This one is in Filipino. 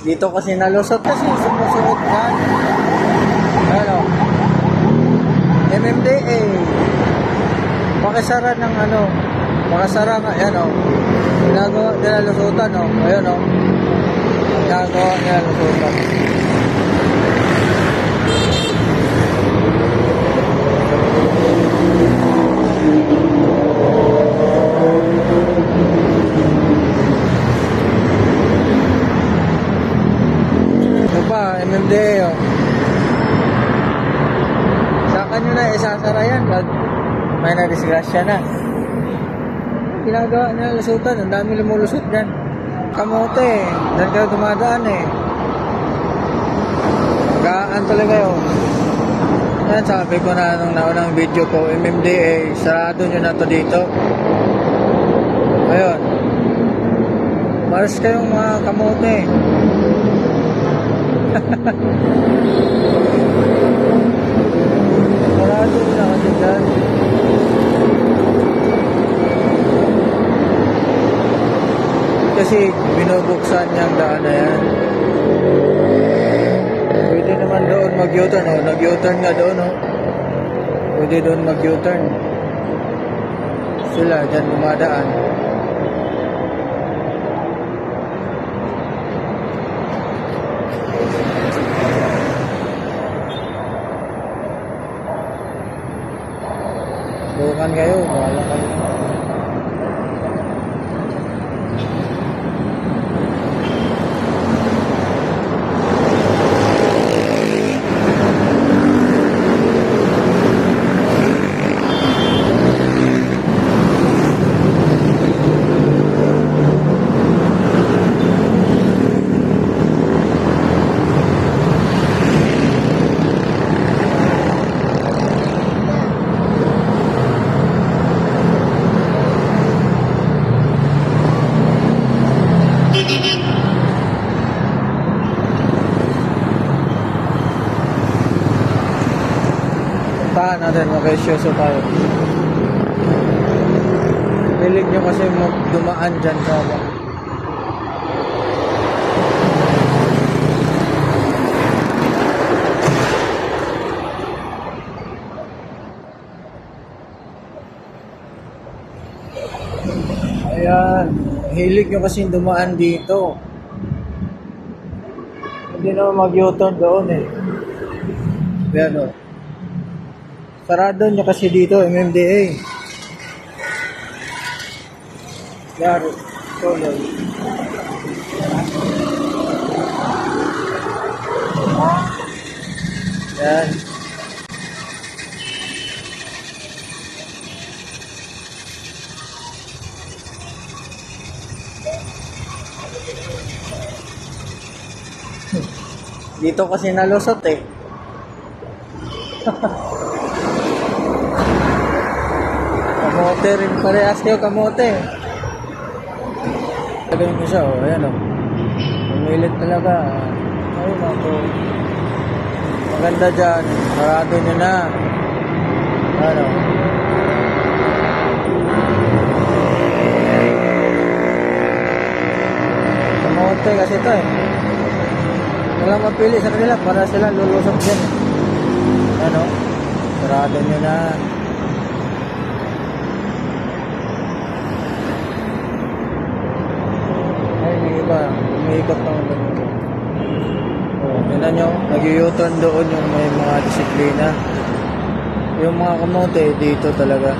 Dito kasi nalusot kasi sumusunod na. Ano? MMDA. Pakisara ng ano. Pakisara nga. Yan o. Ginagawa nila lusutan o. Ayun o. Ginagawa nila lusutan. MMDA oh. Saka nyo na isasara yan pag may nadisgrasya na. Ginagawa nila lusutan, ang dami lumulusot dyan. Kamote, dyan kayo dumadaan eh. Magaan talaga yun. Yan, sabi ko na nung naunang video ko, MMDA, sarado nyo na to dito. Ayun. Maras kayong mga kamote. Sarado na kasi dyan. Kasi binubuksan niyang daan na yan. Pwede naman doon mag-U-turn oh. Nag-U-turn nga doon oh. Pwede doon mag-U-turn. Sila dyan dumadaan. Bukan kayo, wala kayo. Puntahan natin, mag-esyoso tayo. Hilig nyo kasi dumaan dyan sa ayan, hilig nyo kasi dumaan dito. Hindi naman mag-U-turn doon eh. Ayan o. Sarado nyo kasi dito, MMDA. Yaro, tuloy. Yan. Dito kasi nalusot eh. Kamote rin, parehas kayo kamote. Gagawin ko siya, o, ayan o. Umilit talaga. Ayun ako. Maganda dyan, sarado nyo na. Ano? Kamote kasi ito eh. Walang mapili sa kanila para sila lulusot dyan. Ano? Sarado nyo na. Umiikot ng ganito. Tignan nyo, nag-U-turn doon yung may mga disiplina. Yung mga kamote dito talaga.